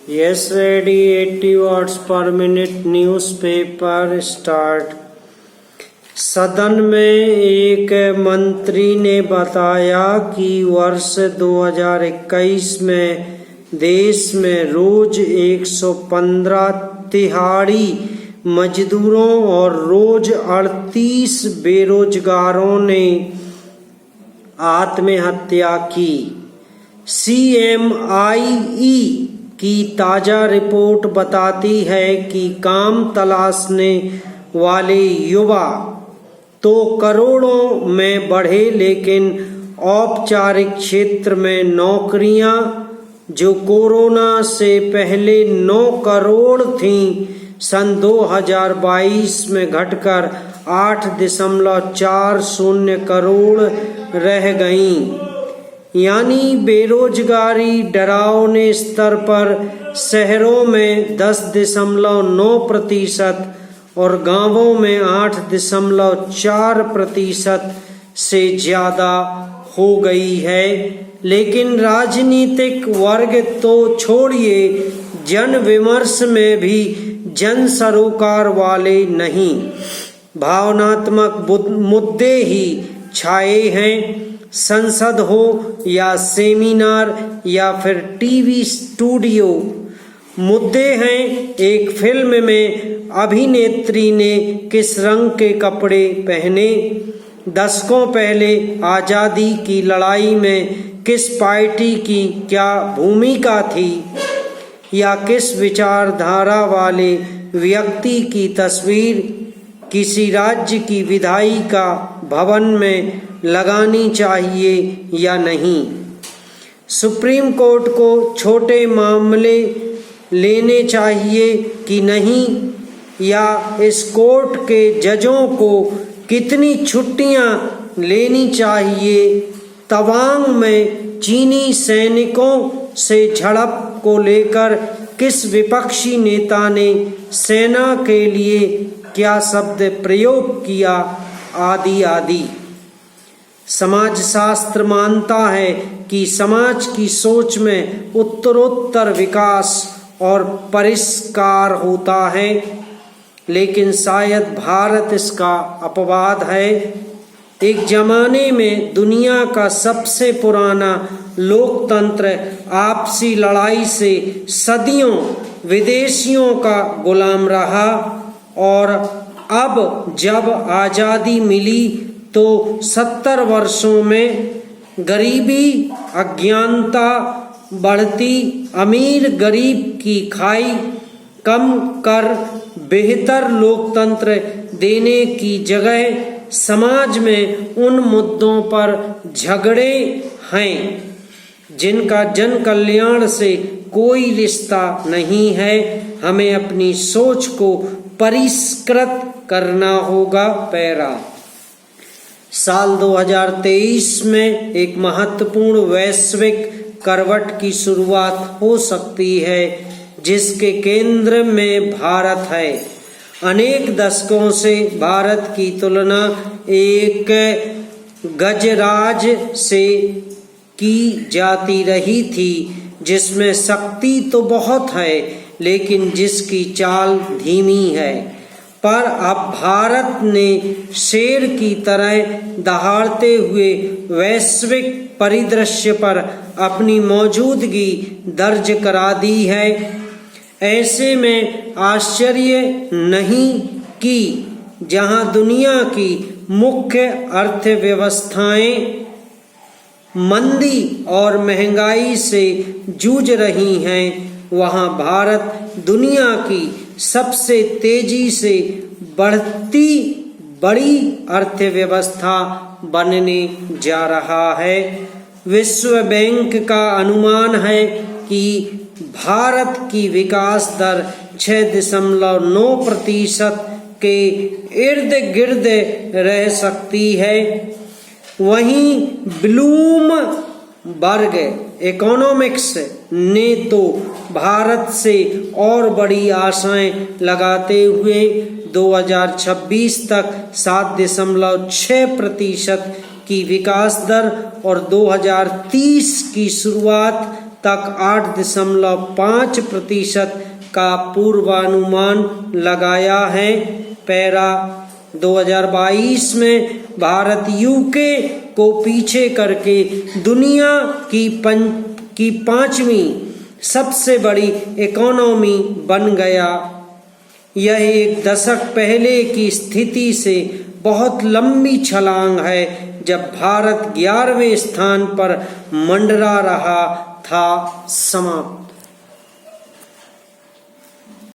Yes, ready. 80 words per minute. Newspaper start. सदन में एक मंत्री ने बताया कि वर्ष 2021 में देश में रोज 115 तिहाड़ी मजदूरों और रोज 38 बेरोजगारों ने आत्महत्या की। CMIE की ताज़ा रिपोर्ट बताती है कि काम तलाशने वाले युवा तो करोड़ों में बढ़े, लेकिन औपचारिक क्षेत्र में नौकरियां जो कोरोना से पहले 9 करोड़ थीं, सन 2022 में घटकर 8.40 करोड़ रह गईं। यानी बेरोजगारी डरावने स्तर पर शहरों में 10.9% और गांवों में 8.4% से ज़्यादा हो गई है। लेकिन राजनीतिक वर्ग तो छोड़िए, जन विमर्श में भी जन सरोकार वाले नहीं, भावनात्मक मुद्दे ही छाए हैं। संसद हो या सेमिनार या फिर टीवी स्टूडियो, मुद्दे हैं एक फिल्म में अभिनेत्री ने किस रंग के कपड़े पहने, दशकों पहले आज़ादी की लड़ाई में किस पार्टी की क्या भूमिका थी, या किस विचारधारा वाले व्यक्ति की तस्वीर किसी राज्य की विधायिका भवन में लगानी चाहिए या नहीं। सुप्रीम कोर्ट को छोटे मामले लेने चाहिए कि नहीं, या इस कोर्ट के जजों को कितनी छुट्टियां लेनी चाहिए। तवांग में चीनी सैनिकों से झड़प को लेकर किस विपक्षी नेता ने सेना के लिए क्या शब्द प्रयोग किया, आदि आदि। समाजशास्त्र मानता है कि समाज की सोच में उत्तरोत्तर विकास और परिष्कार होता है, लेकिन शायद भारत इसका अपवाद है। एक जमाने में दुनिया का सबसे पुराना लोकतंत्र आपसी लड़ाई से सदियों विदेशियों का गुलाम रहा, और अब जब आज़ादी मिली तो 70 वर्षों में गरीबी, अज्ञानता बढ़ती, अमीर गरीब की खाई कम कर बेहतर लोकतंत्र देने की जगह समाज में उन मुद्दों पर झगड़े हैं जिनका जन कल्याण से कोई रिश्ता नहीं है। हमें अपनी सोच को परिष्कृत करना होगा। पैरा साल 2023 में एक महत्वपूर्ण वैश्विक करवट की शुरुआत हो सकती है, जिसके केंद्र में भारत है। अनेक दशकों से भारत की तुलना एक गजराज से की जाती रही थी, जिसमें शक्ति तो बहुत है लेकिन जिसकी चाल धीमी है। पर अब भारत ने शेर की तरह दहाड़ते हुए वैश्विक परिदृश्य पर अपनी मौजूदगी दर्ज करा दी है। ऐसे में आश्चर्य नहीं कि जहां दुनिया की मुख्य अर्थव्यवस्थाएं मंदी और महंगाई से जूझ रही हैं, वहां भारत दुनिया की सबसे तेजी से बढ़ती बड़ी अर्थव्यवस्था बनने जा रहा है। विश्व बैंक का अनुमान है कि भारत की विकास दर 6.9% के इर्द गिर्द रह सकती है। वहीं ब्लूमबर्ग इकोनॉमिक्स ने तो भारत से और बड़ी आशाएं लगाते हुए 2026 तक 7.6% की विकास दर और 2030 की शुरुआत तक 8.5% का पूर्वानुमान लगाया है। पैरा 2022 में भारत यूके को पीछे करके दुनिया की पांचवी सबसे बड़ी इकोनॉमी बन गया। यह एक दशक पहले की स्थिति से बहुत लंबी छलांग है, जब भारत 11वें स्थान पर मंडरा रहा था। समाप्त।